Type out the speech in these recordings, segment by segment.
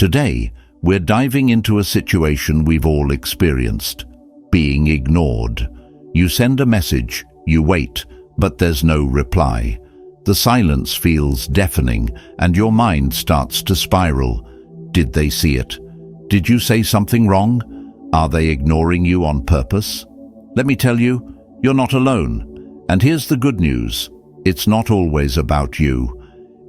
Today, we're diving into a situation we've all experienced: being ignored. You send a message, you wait, but there's no reply. The silence feels deafening, and your mind starts to spiral. Did they see it? Did you say something wrong? Are they ignoring you on purpose? Let me tell you, you're not alone. And here's the good news: it's not always about you.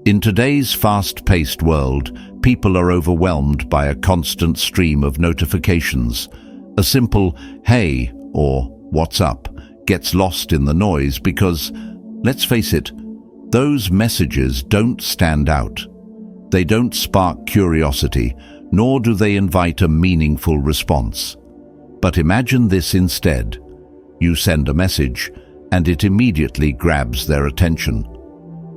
In today's fast-paced world, people are overwhelmed by a constant stream of notifications. A simple "hey" or "what's up" gets lost in the noise because, let's face it, those messages don't stand out. They don't spark curiosity, nor do they invite a meaningful response. But imagine this instead. You send a message, and it immediately grabs their attention.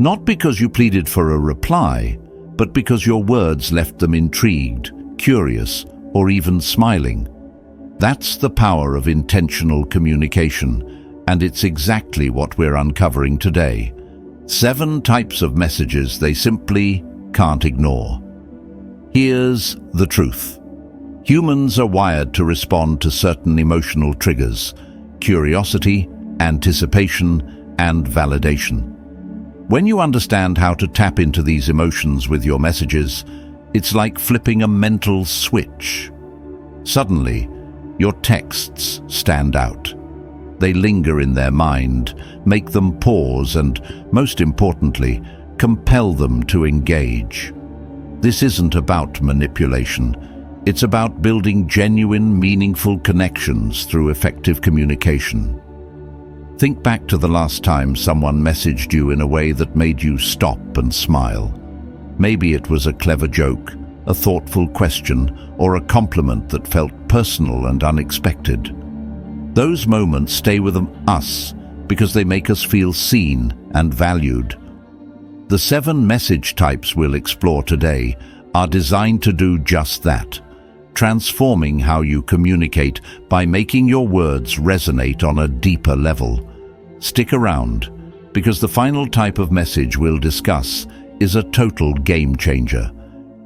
Not because you pleaded for a reply, but because your words left them intrigued, curious, or even smiling. That's the power of intentional communication, and it's exactly what we're uncovering today. 7 types of messages they simply can't ignore. Here's the truth. Humans are wired to respond to certain emotional triggers: curiosity, anticipation, and validation. When you understand how to tap into these emotions with your messages, it's like flipping a mental switch. Suddenly, your texts stand out. They linger in their mind, make them pause, and, most importantly, compel them to engage. This isn't about manipulation. It's about building genuine, meaningful connections through effective communication. Think back to the last time someone messaged you in a way that made you stop and smile. Maybe it was a clever joke, a thoughtful question, or a compliment that felt personal and unexpected. Those moments stay with us because they make us feel seen and valued. The 7 message types we'll explore today are designed to do just that, transforming how you communicate by making your words resonate on a deeper level. Stick around, because the final type of message we'll discuss is a total game changer.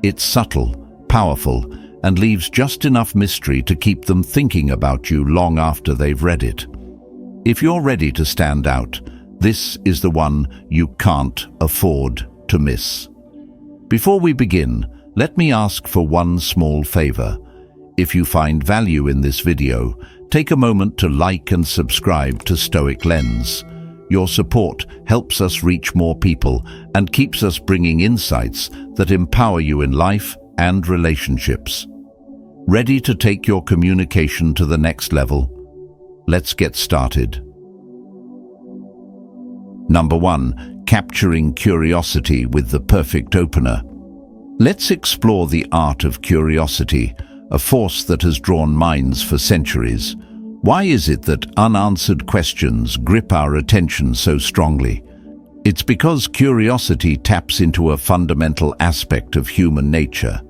It's subtle, powerful, and leaves just enough mystery to keep them thinking about you long after they've read it. If you're ready to stand out, this is the one you can't afford to miss. Before we begin, let me ask for one small favor. If you find value in this video, take a moment to like and subscribe to Stoic Lens. Your support helps us reach more people and keeps us bringing insights that empower you in life and relationships. Ready to take your communication to the next level? Let's get started. Number 1. Capturing curiosity with the perfect opener. Let's explore the art of curiosity, a force that has drawn minds for centuries. Why is it that unanswered questions grip our attention so strongly? It's because curiosity taps into a fundamental aspect of human nature: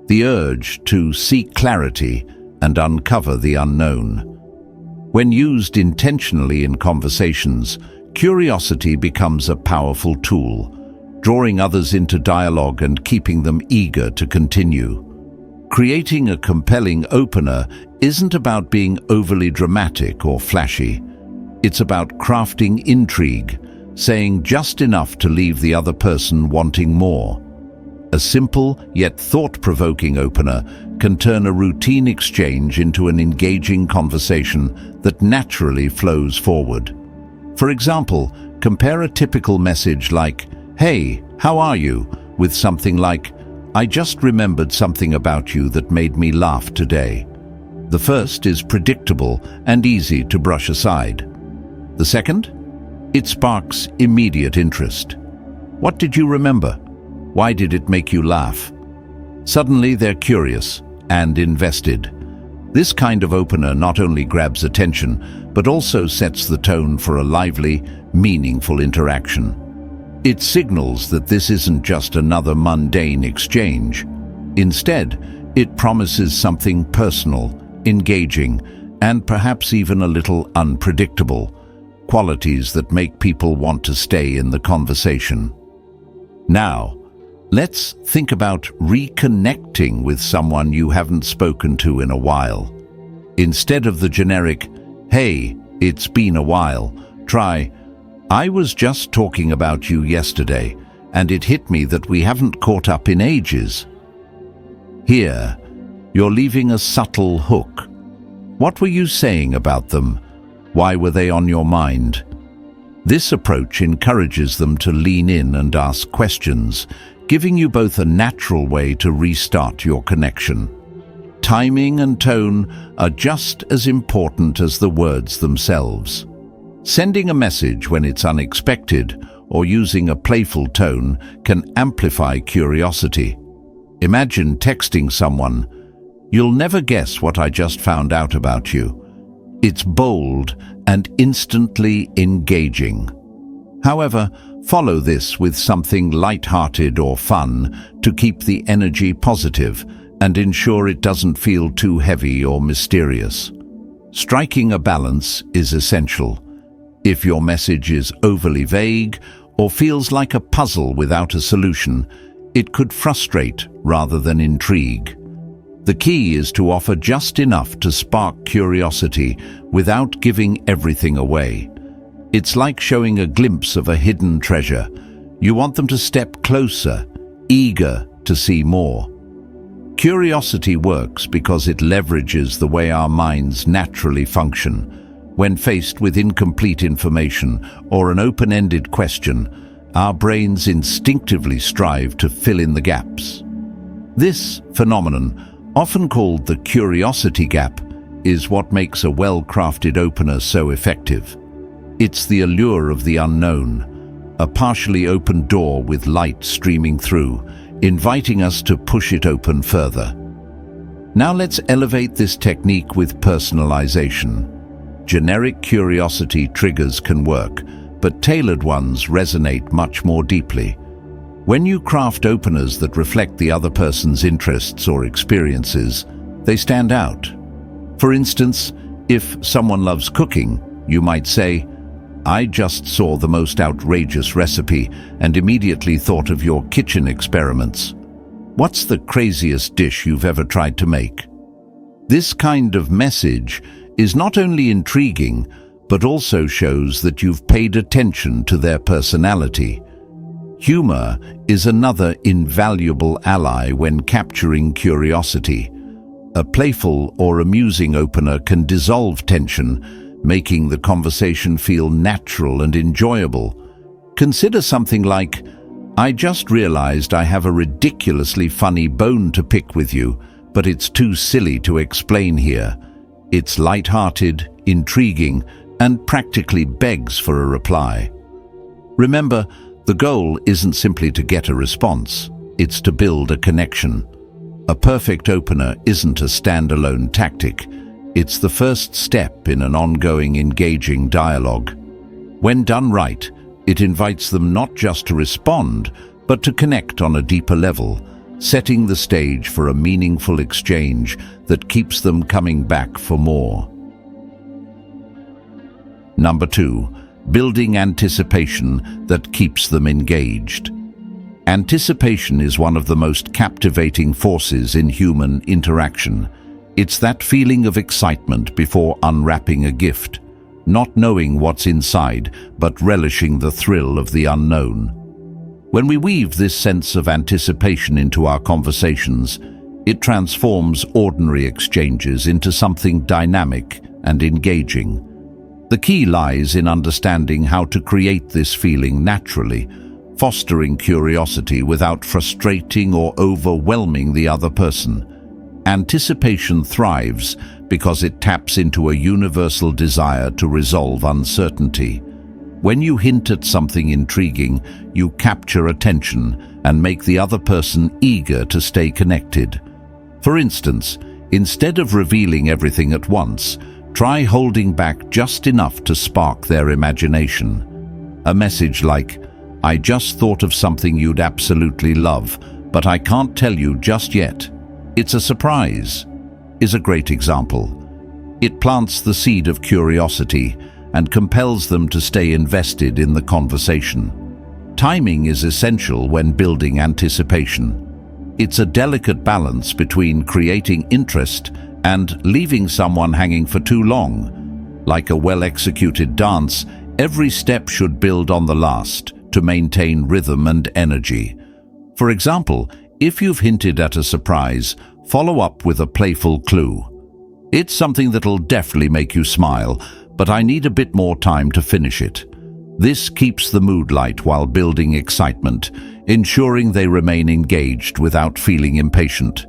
the urge to seek clarity and uncover the unknown. When used intentionally in conversations, curiosity becomes a powerful tool, drawing others into dialogue and keeping them eager to continue. Creating a compelling opener isn't about being overly dramatic or flashy. It's about crafting intrigue, saying just enough to leave the other person wanting more. A simple yet thought-provoking opener can turn a routine exchange into an engaging conversation that naturally flows forward. For example, compare a typical message like, "Hey, how are you?" with something like, "I just remembered something about you that made me laugh today." The first is predictable and easy to brush aside. The second? It sparks immediate interest. "What did you remember? Why did it make you laugh?" Suddenly they're curious and invested. This kind of opener not only grabs attention, but also sets the tone for a lively, meaningful interaction. It signals that this isn't just another mundane exchange. Instead, it promises something personal, engaging, and perhaps even a little unpredictable, qualities that make people want to stay in the conversation. Now, Let's think about reconnecting with someone you haven't spoken to in a while. Instead of the generic, "Hey, it's been a while," try, "I was just talking about you yesterday, and it hit me that we haven't caught up in ages." Here, you're leaving a subtle hook. What were you saying about them? Why were they on your mind? This approach encourages them to lean in and ask questions, giving you both a natural way to restart your connection. Timing and tone are just as important as the words themselves. Sending a message when it's unexpected or using a playful tone can amplify curiosity. Imagine texting someone, "You'll never guess what I just found out about you." It's bold and instantly engaging. However, follow this with something light-hearted or fun to keep the energy positive and ensure it doesn't feel too heavy or mysterious. Striking a balance is essential. If your message is overly vague or feels like a puzzle without a solution, it could frustrate rather than intrigue. The key is to offer just enough to spark curiosity without giving everything away. It's like showing a glimpse of a hidden treasure. You want them to step closer, eager to see more. Curiosity works because it leverages the way our minds naturally function. When faced with incomplete information or an open-ended question, our brains instinctively strive to fill in the gaps. This phenomenon, often called the curiosity gap, is what makes a well-crafted opener so effective. It's the allure of the unknown, a partially open door with light streaming through, inviting us to push it open further. Now let's elevate this technique with personalization. Generic curiosity triggers can work, but tailored ones resonate much more deeply. When you craft openers that reflect the other person's interests or experiences, they stand out. For instance, if someone loves cooking, you might say, "I just saw the most outrageous recipe and immediately thought of your kitchen experiments. What's the craziest dish you've ever tried to make?" This kind of message is not only intriguing, but also shows that you've paid attention to their personality. Humor is another invaluable ally when capturing curiosity. A playful or amusing opener can dissolve tension, making the conversation feel natural and enjoyable. Consider something like, "I just realized I have a ridiculously funny bone to pick with you, but it's too silly to explain here." It's light-hearted, intriguing, and practically begs for a reply. Remember, the goal isn't simply to get a response, it's to build a connection. A perfect opener isn't a standalone tactic, it's the first step in an ongoing, engaging dialogue. When done right, it invites them not just to respond, but to connect on a deeper level, setting the stage for a meaningful exchange that keeps them coming back for more. Number 2, building anticipation that keeps them engaged. Anticipation is one of the most captivating forces in human interaction. It's that feeling of excitement before unwrapping a gift, not knowing what's inside, but relishing the thrill of the unknown. When we weave this sense of anticipation into our conversations, it transforms ordinary exchanges into something dynamic and engaging. The key lies in understanding how to create this feeling naturally, fostering curiosity without frustrating or overwhelming the other person. Anticipation thrives because it taps into a universal desire to resolve uncertainty. When you hint at something intriguing, you capture attention and make the other person eager to stay connected. For instance, instead of revealing everything at once, try holding back just enough to spark their imagination. A message like, "I just thought of something you'd absolutely love, but I can't tell you just yet. It's a surprise," is a great example. It plants the seed of curiosity and compels them to stay invested in the conversation. Timing is essential when building anticipation. It's a delicate balance between creating interest and leaving someone hanging for too long. Like a well-executed dance, every step should build on the last to maintain rhythm and energy. For example, if you've hinted at a surprise, follow up with a playful clue. It's something that'll definitely make you smile, but I need a bit more time to finish it. This keeps the mood light while building excitement, ensuring they remain engaged without feeling impatient.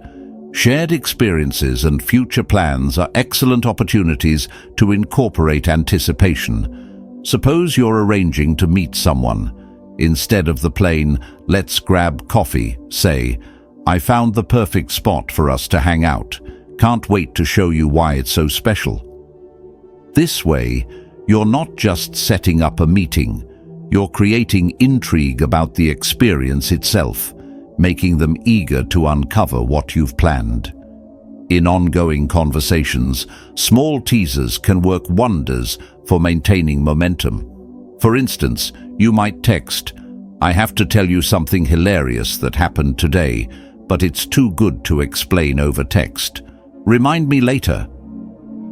Shared experiences and future plans are excellent opportunities to incorporate anticipation. Suppose you're arranging to meet someone. Instead of the plain, "Let's grab coffee," say, "I found the perfect spot for us to hang out. Can't wait to show you why it's so special." This way, you're not just setting up a meeting, you're creating intrigue about the experience itself, making them eager to uncover what you've planned. In ongoing conversations, small teasers can work wonders for maintaining momentum. For instance, you might text, "I have to tell you something hilarious that happened today, but it's too good to explain over text. Remind me later."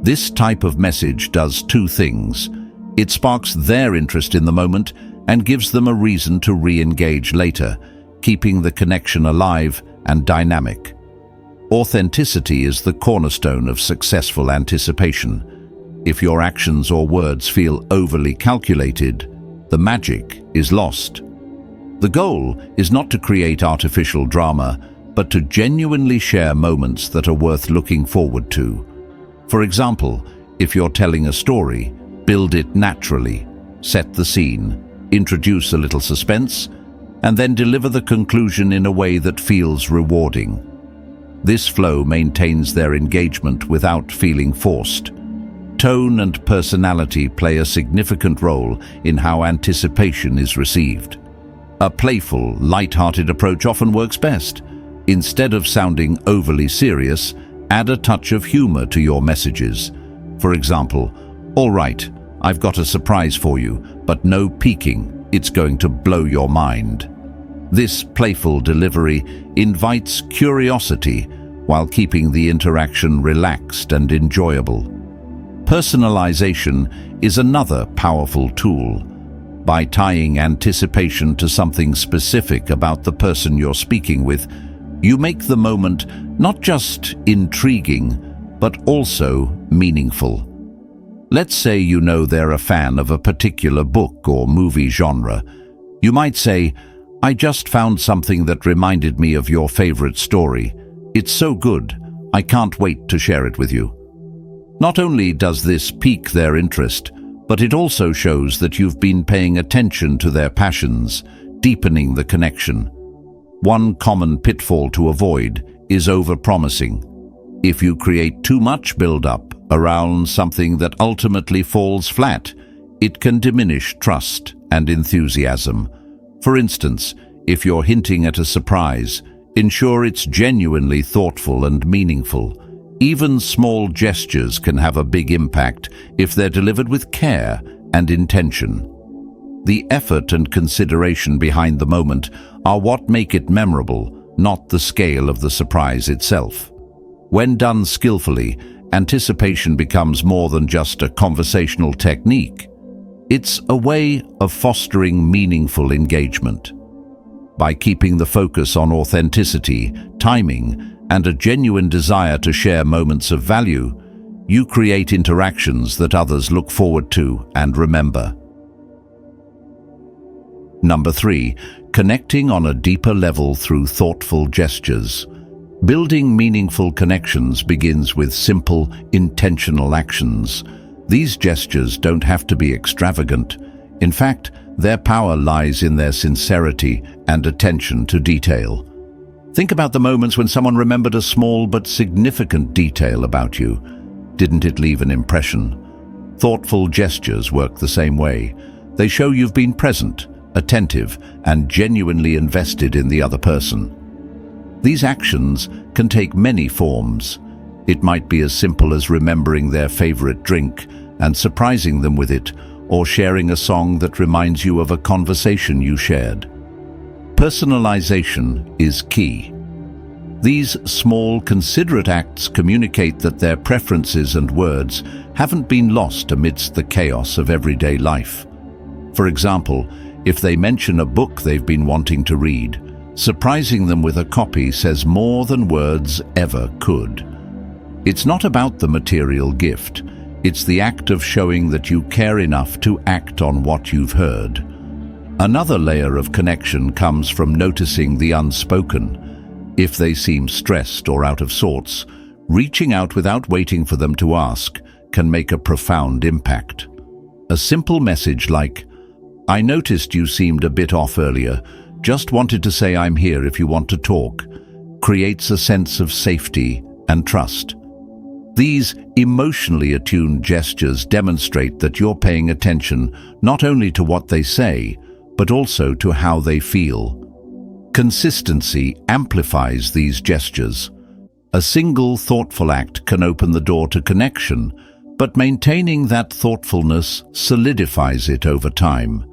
This type of message does two things. It sparks their interest in the moment and gives them a reason to re-engage later, keeping the connection alive and dynamic. Authenticity is the cornerstone of successful anticipation. If your actions or words feel overly calculated, the magic is lost. The goal is not to create artificial drama, but to genuinely share moments that are worth looking forward to. For example, if you're telling a story, build it naturally, set the scene, introduce a little suspense, and then deliver the conclusion in a way that feels rewarding. This flow maintains their engagement without feeling forced. Tone and personality play a significant role in how anticipation is received. A playful, light-hearted approach often works best. Instead of sounding overly serious, add a touch of humor to your messages. For example, "All right, I've got a surprise for you, but no peeking, it's going to blow your mind." This playful delivery invites curiosity while keeping the interaction relaxed and enjoyable. Personalization is another powerful tool. By tying anticipation to something specific about the person you're speaking with, you make the moment not just intriguing, but also meaningful. Let's say you know they're a fan of a particular book or movie genre. You might say, "I just found something that reminded me of your favorite story. It's so good, I can't wait to share it with you." Not only does this pique their interest, but it also shows that you've been paying attention to their passions, deepening the connection. One common pitfall to avoid is overpromising. If you create too much build-up around something that ultimately falls flat, it can diminish trust and enthusiasm. For instance, if you're hinting at a surprise, ensure it's genuinely thoughtful and meaningful. Even small gestures can have a big impact if they're delivered with care and intention. The effort and consideration behind the moment are what make it memorable, not the scale of the surprise itself. When done skillfully, anticipation becomes more than just a conversational technique. It's a way of fostering meaningful engagement. By keeping the focus on authenticity, timing, and a genuine desire to share moments of value, you create interactions that others look forward to and remember. Number 3, connecting on a deeper level through thoughtful gestures. Building meaningful connections begins with simple, intentional actions. These gestures don't have to be extravagant. In fact, their power lies in their sincerity and attention to detail. Think about the moments when someone remembered a small but significant detail about you. Didn't it leave an impression? Thoughtful gestures work the same way. They show you've been present, attentive, and genuinely invested in the other person. These actions can take many forms. It might be as simple as remembering their favorite drink and surprising them with it, or sharing a song that reminds you of a conversation you shared. Personalization is key. These small, considerate acts communicate that their preferences and words haven't been lost amidst the chaos of everyday life. For example, if they mention a book they've been wanting to read, surprising them with a copy says more than words ever could. It's not about the material gift. It's the act of showing that you care enough to act on what you've heard. Another layer of connection comes from noticing the unspoken. If they seem stressed or out of sorts, reaching out without waiting for them to ask can make a profound impact. A simple message like, "I noticed you seemed a bit off earlier, just wanted to say I'm here if you want to talk," creates a sense of safety and trust. These emotionally attuned gestures demonstrate that you're paying attention not only to what they say, but also to how they feel. Consistency amplifies these gestures. A single thoughtful act can open the door to connection, but maintaining that thoughtfulness solidifies it over time.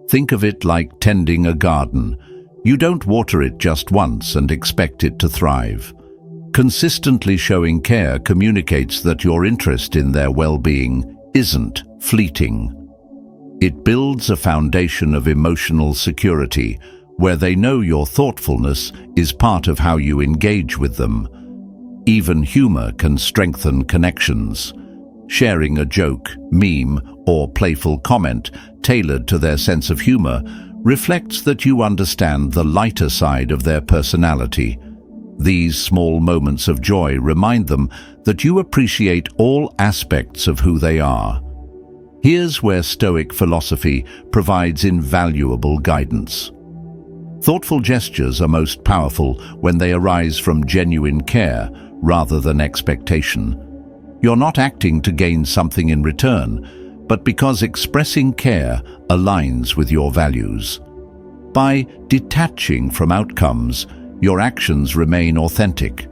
Think of it like tending a garden. You don't water it just once and expect it to thrive. Consistently showing care communicates that your interest in their well-being isn't fleeting. It builds a foundation of emotional security, where they know your thoughtfulness is part of how you engage with them. Even humor can strengthen connections. Sharing a joke, meme, or playful comment tailored to their sense of humor reflects that you understand the lighter side of their personality. These small moments of joy remind them that you appreciate all aspects of who they are. Here's where Stoic philosophy provides invaluable guidance. Thoughtful gestures are most powerful when they arise from genuine care rather than expectation. You're not acting to gain something in return, but because expressing care aligns with your values. By detaching from outcomes, your actions remain authentic.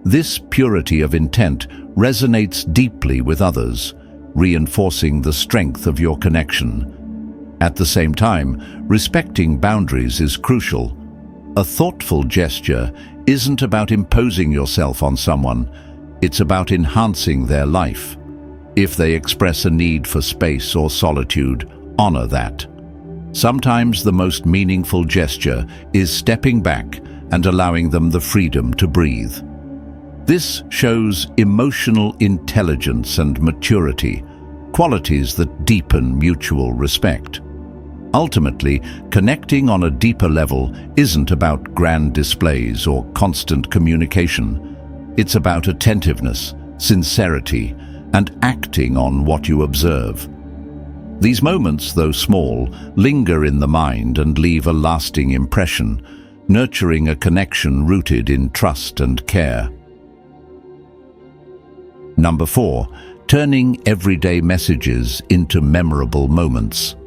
This purity of intent resonates deeply with others, reinforcing the strength of your connection. At the same time, respecting boundaries is crucial. A thoughtful gesture isn't about imposing yourself on someone, it's about enhancing their life. If they express a need for space or solitude, honor that. Sometimes the most meaningful gesture is stepping back and allowing them the freedom to breathe. This shows emotional intelligence and maturity, qualities that deepen mutual respect. Ultimately, connecting on a deeper level isn't about grand displays or constant communication. It's about attentiveness, sincerity, and acting on what you observe. These moments, though small, linger in the mind and leave a lasting impression, nurturing a connection rooted in trust and care. Number 4, turning everyday messages into memorable moments.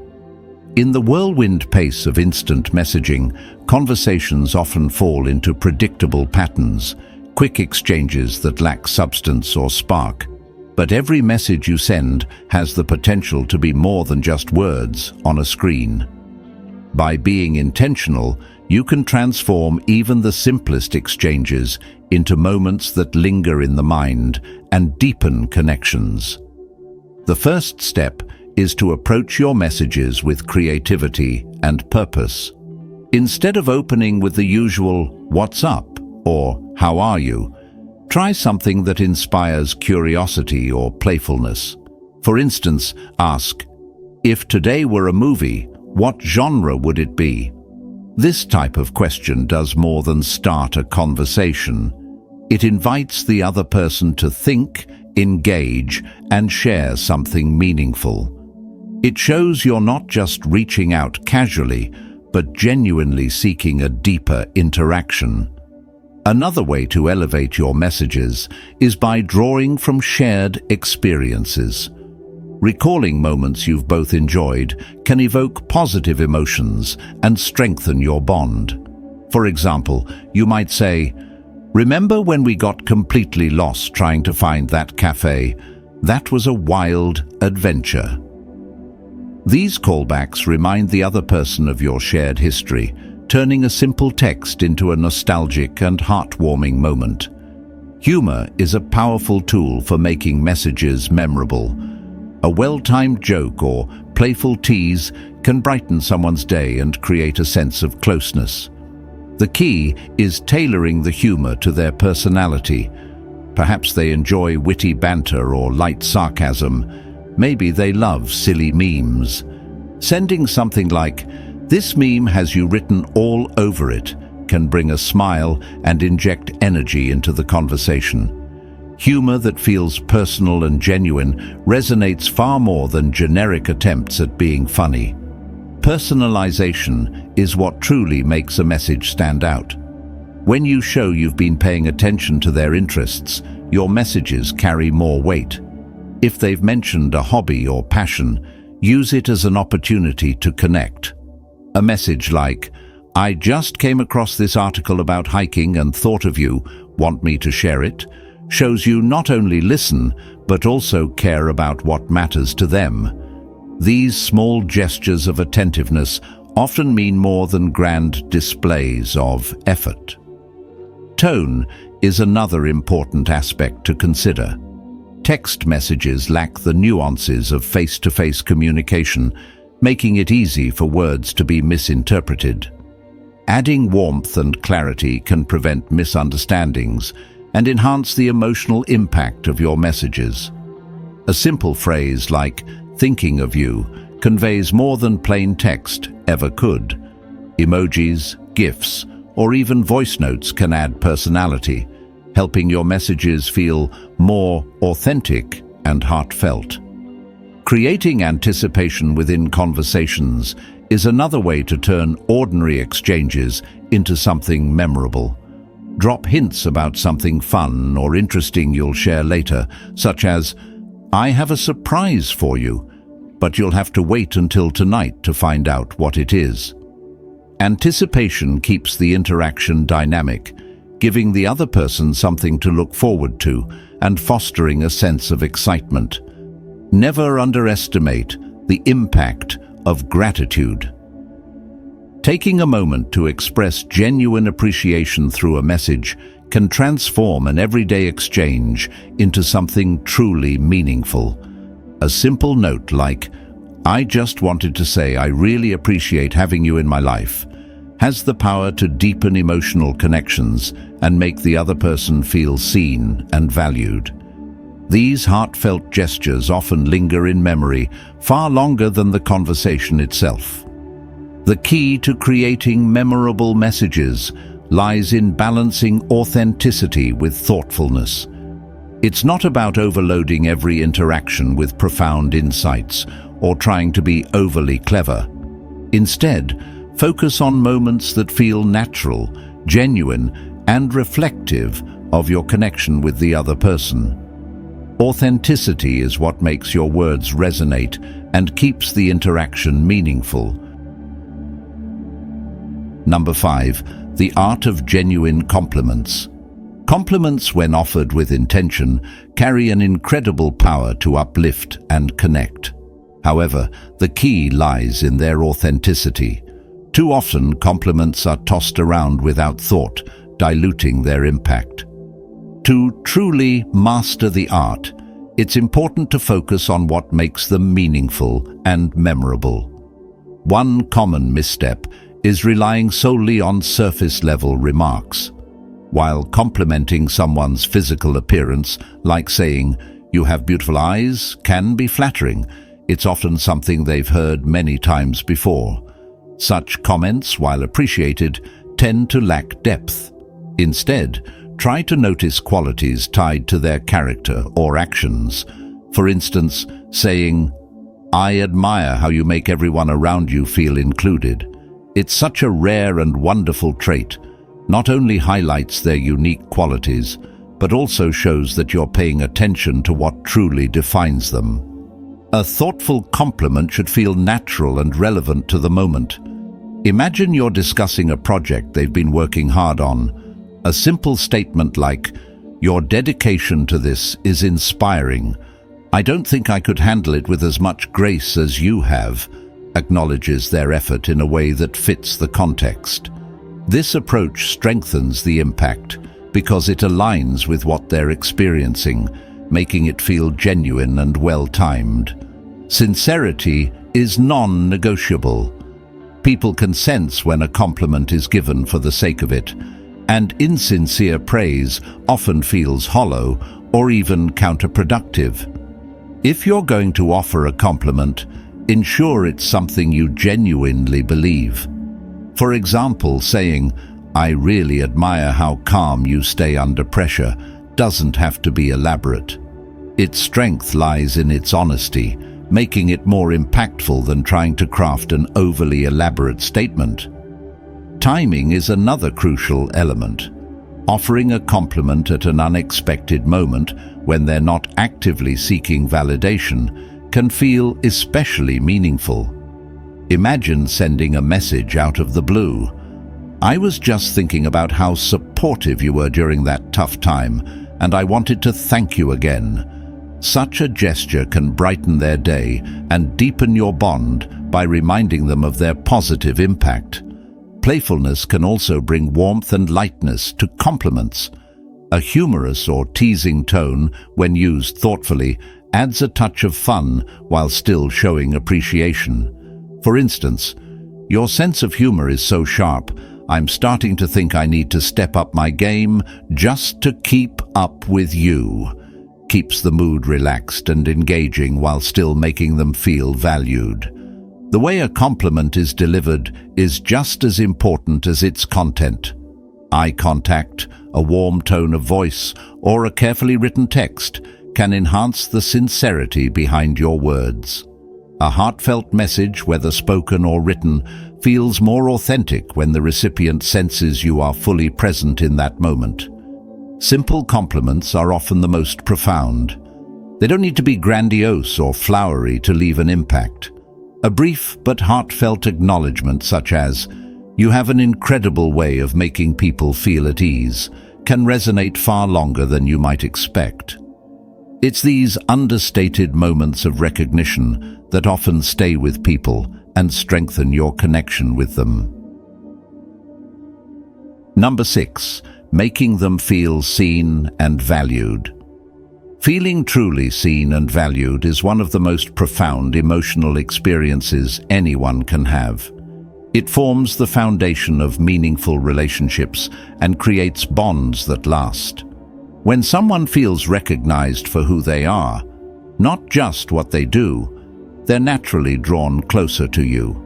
In the whirlwind pace of instant messaging, conversations often fall into predictable patterns, quick exchanges that lack substance or spark. But every message you send has the potential to be more than just words on a screen. By being intentional, you can transform even the simplest exchanges into moments that linger in the mind and deepen connections. The first step is to approach your messages with creativity and purpose. Instead of opening with the usual "What's up?" or "How are you?" try something that inspires curiosity or playfulness. For instance, ask, "If today were a movie, what genre would it be?" This type of question does more than start a conversation. It invites the other person to think, engage, and share something meaningful. It shows you're not just reaching out casually, but genuinely seeking a deeper interaction. Another way to elevate your messages is by drawing from shared experiences. Recalling moments you've both enjoyed can evoke positive emotions and strengthen your bond. For example, you might say, "Remember when we got completely lost trying to find that cafe? That was a wild adventure." These callbacks remind the other person of your shared history, turning a simple text into a nostalgic and heartwarming moment. Humor is a powerful tool for making messages memorable. A well-timed joke or playful tease can brighten someone's day and create a sense of closeness. The key is tailoring the humor to their personality. Perhaps they enjoy witty banter or light sarcasm. Maybe they love silly memes. Sending something like, "This meme has you written all over it," can bring a smile and inject energy into the conversation. Humor that feels personal and genuine resonates far more than generic attempts at being funny. Personalization is what truly makes a message stand out. When you show you've been paying attention to their interests, your messages carry more weight. If they've mentioned a hobby or passion, use it as an opportunity to connect. A message like, "I just came across this article about hiking and thought of you, want me to share it?" shows you not only listen, but also care about what matters to them. These small gestures of attentiveness often mean more than grand displays of effort. Tone is another important aspect to consider. Text messages lack the nuances of face-to-face communication, making it easy for words to be misinterpreted. Adding warmth and clarity can prevent misunderstandings and enhance the emotional impact of your messages. A simple phrase like "thinking of you" conveys more than plain text ever could. Emojis, GIFs, or even voice notes can add personality, helping your messages feel more authentic and heartfelt. Creating anticipation within conversations is another way to turn ordinary exchanges into something memorable. Drop hints about something fun or interesting you'll share later, such as, "I have a surprise for you, but you'll have to wait until tonight to find out what it is." Anticipation keeps the interaction dynamic, giving the other person something to look forward to and fostering a sense of excitement. Never underestimate the impact of gratitude. Taking a moment to express genuine appreciation through a message can transform an everyday exchange into something truly meaningful. A simple note like, "I just wanted to say I really appreciate having you in my life," has the power to deepen emotional connections and make the other person feel seen and valued. These heartfelt gestures often linger in memory far longer than the conversation itself. The key to creating memorable messages lies in balancing authenticity with thoughtfulness. It's not about overloading every interaction with profound insights or trying to be overly clever. Instead, focus on moments that feel natural, genuine, and reflective of your connection with the other person. Authenticity is what makes your words resonate and keeps the interaction meaningful. Number 5, the art of genuine compliments. Compliments, when offered with intention, carry an incredible power to uplift and connect. However, the key lies in their authenticity. Too often, compliments are tossed around without thought, diluting their impact. To truly master the art, it's important to focus on what makes them meaningful and memorable. One common misstep is relying solely on surface-level remarks. While complimenting someone's physical appearance, like saying, "You have beautiful eyes," can be flattering, it's often something they've heard many times before. Such comments, while appreciated, tend to lack depth. Instead, try to notice qualities tied to their character or actions. For instance, saying, "I admire how you make everyone around you feel included." It's such a rare and wonderful trait. Not only highlights their unique qualities, but also shows that you're paying attention to what truly defines them. A thoughtful compliment should feel natural and relevant to the moment. Imagine you're discussing a project they've been working hard on. A simple statement like, "Your dedication to this is inspiring. I don't think I could handle it with as much grace as you have," acknowledges their effort in a way that fits the context. This approach strengthens the impact because it aligns with what they're experiencing, making it feel genuine and well-timed. Sincerity is non-negotiable. People can sense when a compliment is given for the sake of it, and insincere praise often feels hollow or even counterproductive. If you're going to offer a compliment, ensure it's something you genuinely believe. For example, saying, "I really admire how calm you stay under pressure," doesn't have to be elaborate. Its strength lies in its honesty, making it more impactful than trying to craft an overly elaborate statement. Timing is another crucial element. Offering a compliment at an unexpected moment, when they're not actively seeking validation, can feel especially meaningful. Imagine sending a message out of the blue. "I was just thinking about how supportive you were during that tough time, and I wanted to thank you again." Such a gesture can brighten their day and deepen your bond by reminding them of their positive impact. Playfulness can also bring warmth and lightness to compliments. A humorous or teasing tone, when used thoughtfully, adds a touch of fun while still showing appreciation. For instance, "Your sense of humor is so sharp, I'm starting to think I need to step up my game just to keep up with you." Keeps the mood relaxed and engaging while still making them feel valued. The way a compliment is delivered is just as important as its content. Eye contact, a warm tone of voice, or a carefully written text can enhance the sincerity behind your words. A heartfelt message, whether spoken or written, feels more authentic when the recipient senses you are fully present in that moment. Simple compliments are often the most profound. They don't need to be grandiose or flowery to leave an impact. A brief but heartfelt acknowledgement such as, "You have an incredible way of making people feel at ease," can resonate far longer than you might expect. It's these understated moments of recognition that often stay with people and strengthen your connection with them. Number 6. Making them feel seen and valued. Feeling truly seen and valued is one of the most profound emotional experiences anyone can have. It forms the foundation of meaningful relationships and creates bonds that last. When someone feels recognized for who they are, not just what they do, they're naturally drawn closer to you.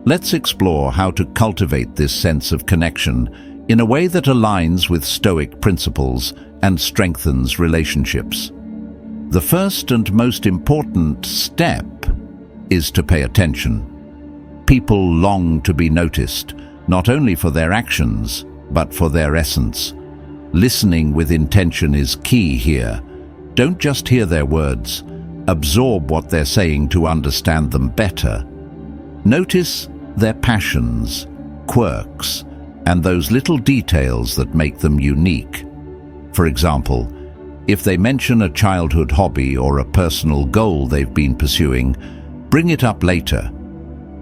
Let's explore how to cultivate this sense of connection in a way that aligns with Stoic principles and strengthens relationships. The first and most important step is to pay attention. People long to be noticed, not only for their actions, but for their essence. Listening with intention is key here. Don't just hear their words. Absorb what they're saying to understand them better. Notice their passions, quirks, and those little details that make them unique. For example, if they mention a childhood hobby or a personal goal they've been pursuing, bring it up later.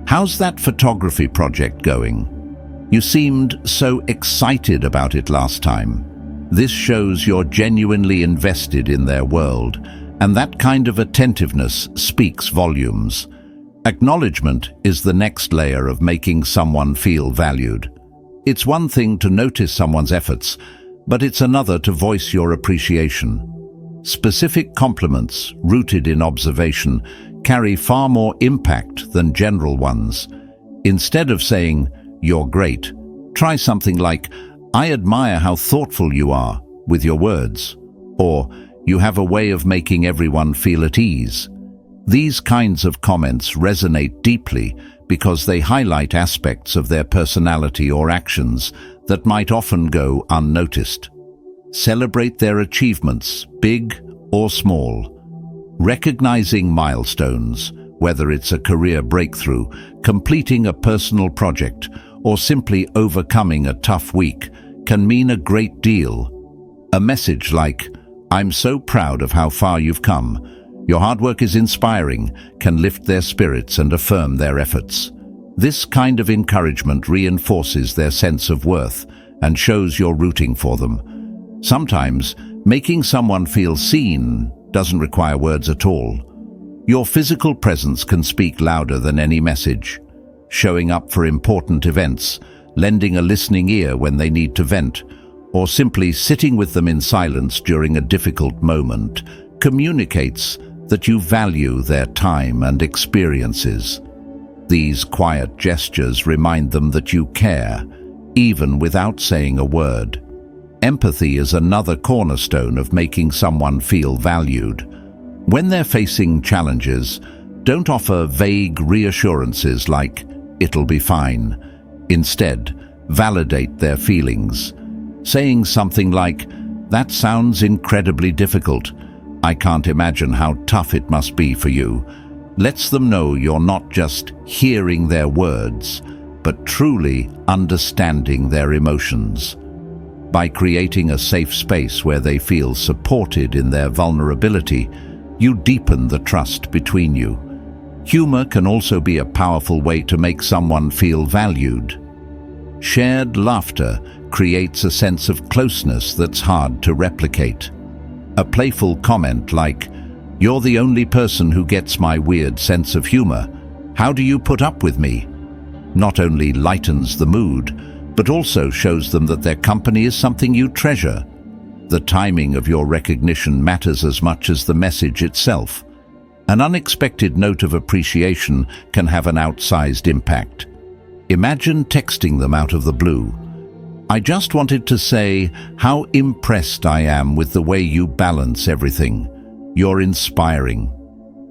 "How's that photography project going? You seemed so excited about it last time." This shows you're genuinely invested in their world, and that kind of attentiveness speaks volumes. Acknowledgement is the next layer of making someone feel valued. It's one thing to notice someone's efforts, but it's another to voice your appreciation. Specific compliments, rooted in observation, carry far more impact than general ones. Instead of saying, "You're great," try something like, "I admire how thoughtful you are," with your words, or "You have a way of making everyone feel at ease." These kinds of comments resonate deeply because they highlight aspects of their personality or actions that might often go unnoticed. Celebrate their achievements, big or small. Recognizing milestones, whether it's a career breakthrough, completing a personal project, or simply overcoming a tough week, can mean a great deal. A message like, "I'm so proud of how far you've come," Your hard work is inspiring, can lift their spirits and affirm their efforts. This kind of encouragement reinforces their sense of worth and shows you're rooting for them. Sometimes, making someone feel seen doesn't require words at all. Your physical presence can speak louder than any message. Showing up for important events, lending a listening ear when they need to vent, or simply sitting with them in silence during a difficult moment communicates that you value their time and experiences. These quiet gestures remind them that you care, even without saying a word. Empathy is another cornerstone of making someone feel valued. When they're facing challenges, don't offer vague reassurances like, "It'll be fine." Instead, validate their feelings. Saying something like, "That sounds incredibly difficult. I can't imagine how tough it must be for you," lets them know you're not just hearing their words, but truly understanding their emotions. By creating a safe space where they feel supported in their vulnerability, you deepen the trust between you. Humor can also be a powerful way to make someone feel valued. Shared laughter creates a sense of closeness that's hard to replicate. A playful comment like, "You're the only person who gets my weird sense of humor. How do you put up with me?" not only lightens the mood, but also shows them that their company is something you treasure. The timing of your recognition matters as much as the message itself. An unexpected note of appreciation can have an outsized impact. Imagine texting them out of the blue. "I just wanted to say how impressed I am with the way you balance everything. You're inspiring."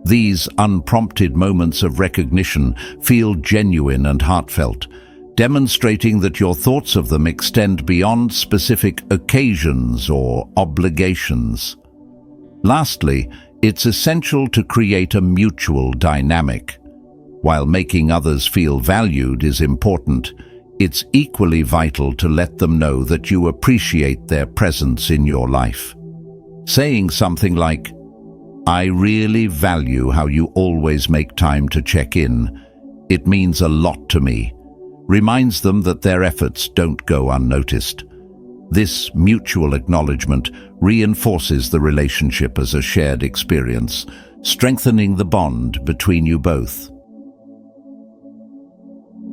These unprompted moments of recognition feel genuine and heartfelt, demonstrating that your thoughts of them extend beyond specific occasions or obligations. Lastly, it's essential to create a mutual dynamic. While making others feel valued is important, it's equally vital to let them know that you appreciate their presence in your life. Saying something like, "I really value how you always make time to check in. It means a lot to me," reminds them that their efforts don't go unnoticed. This mutual acknowledgement reinforces the relationship as a shared experience, strengthening the bond between you both.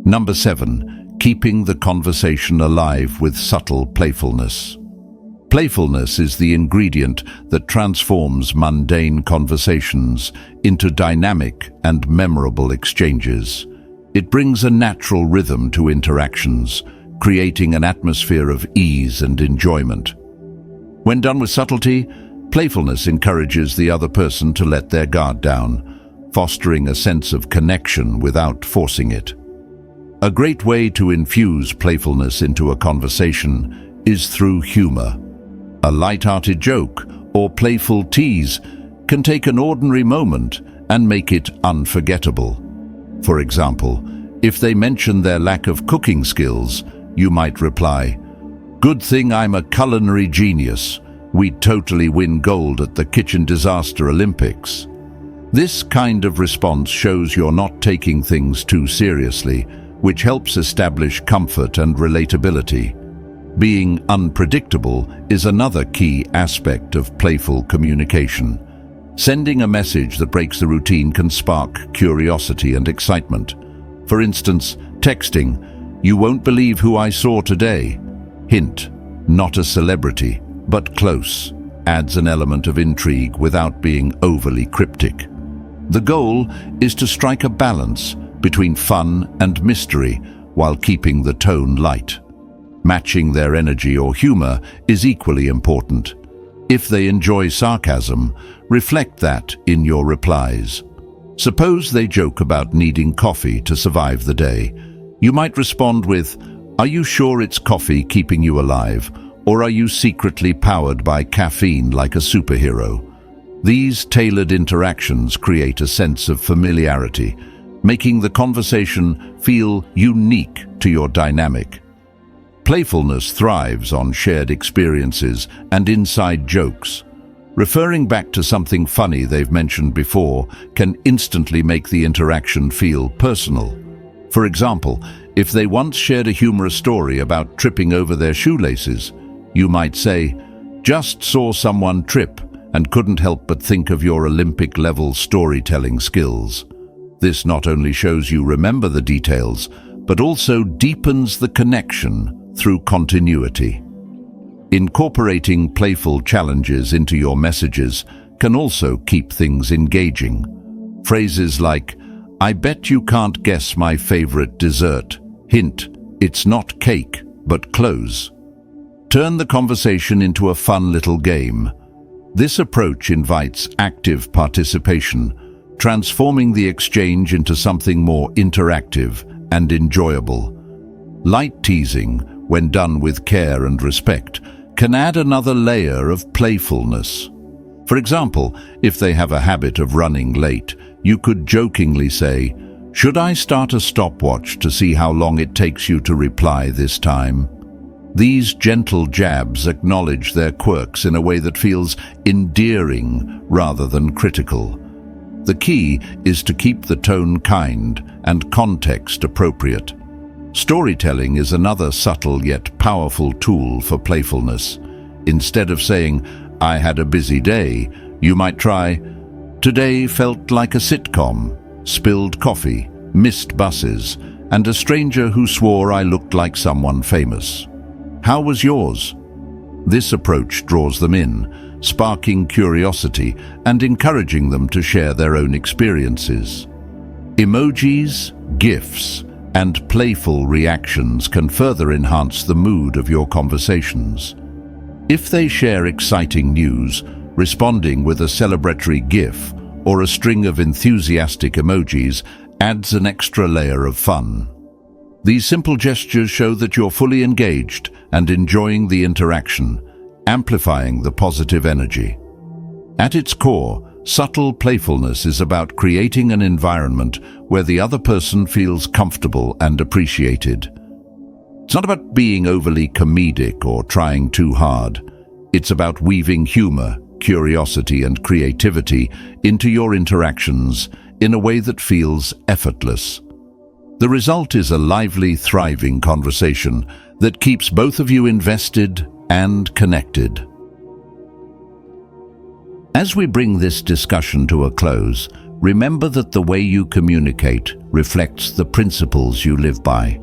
Number 7. Keeping the conversation alive with subtle playfulness. Playfulness is the ingredient that transforms mundane conversations into dynamic and memorable exchanges. It brings a natural rhythm to interactions, creating an atmosphere of ease and enjoyment. When done with subtlety, playfulness encourages the other person to let their guard down, fostering a sense of connection without forcing it. A great way to infuse playfulness into a conversation is through humor. A light-hearted joke or playful tease can take an ordinary moment and make it unforgettable. For example, if they mention their lack of cooking skills, you might reply, "Good thing I'm a culinary genius. We'd totally win gold at the Kitchen Disaster Olympics." This kind of response shows you're not taking things too seriously, which helps establish comfort and relatability. Being unpredictable is another key aspect of playful communication. Sending a message that breaks the routine can spark curiosity and excitement. For instance, texting, "You won't believe who I saw today." Hint, not a celebrity, but close, adds an element of intrigue without being overly cryptic. The goal is to strike a balance between fun and mystery while keeping the tone light. Matching their energy or humor is equally important. If they enjoy sarcasm, reflect that in your replies. Suppose they joke about needing coffee to survive the day. You might respond with, "Are you sure it's coffee keeping you alive, or are you secretly powered by caffeine like a superhero?" These tailored interactions create a sense of familiarity, making the conversation feel unique to your dynamic. Playfulness thrives on shared experiences and inside jokes. Referring back to something funny they've mentioned before can instantly make the interaction feel personal. For example, if they once shared a humorous story about tripping over their shoelaces, you might say, "Just saw someone trip and couldn't help but think of your Olympic-level storytelling skills." This not only shows you remember the details, but also deepens the connection through continuity. Incorporating playful challenges into your messages can also keep things engaging. Phrases like, "I bet you can't guess my favorite dessert. Hint, it's not cake, but close." Turn the conversation into a fun little game. This approach invites active participation, transforming the exchange into something more interactive and enjoyable. Light teasing, when done with care and respect, can add another layer of playfulness. For example, if they have a habit of running late, you could jokingly say, "Should I start a stopwatch to see how long it takes you to reply this time?" These gentle jabs acknowledge their quirks in a way that feels endearing rather than critical. The key is to keep the tone kind and context appropriate. Storytelling is another subtle yet powerful tool for playfulness. Instead of saying, "I had a busy day," you might try, "Today felt like a sitcom, spilled coffee, missed buses, and a stranger who swore I looked like someone famous. How was yours?" This approach draws them in, sparking curiosity and encouraging them to share their own experiences. Emojis, GIFs, and playful reactions can further enhance the mood of your conversations. If they share exciting news, responding with a celebratory GIF or a string of enthusiastic emojis adds an extra layer of fun. These simple gestures show that you're fully engaged and enjoying the interaction, amplifying the positive energy. At its core, subtle playfulness is about creating an environment where the other person feels comfortable and appreciated. It's not about being overly comedic or trying too hard. It's about weaving humor, curiosity, and creativity into your interactions in a way that feels effortless. The result is a lively, thriving conversation that keeps both of you invested and connected. As we bring this discussion to a close, remember that the way you communicate reflects the principles you live by.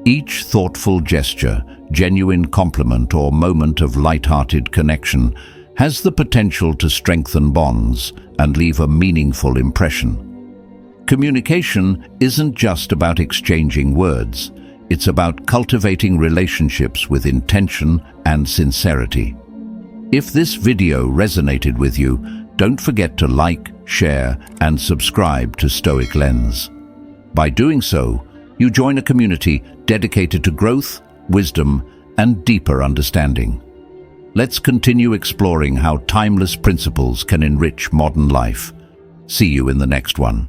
Each thoughtful gesture, genuine compliment, or moment of light-hearted connection has the potential to strengthen bonds and leave a meaningful impression. Communication isn't just about exchanging words. It's about cultivating relationships with intention and sincerity. If this video resonated with you, don't forget to like, share, and subscribe to Stoic Lens. By doing so, you join a community dedicated to growth, wisdom, and deeper understanding. Let's continue exploring how timeless principles can enrich modern life. See you in the next one.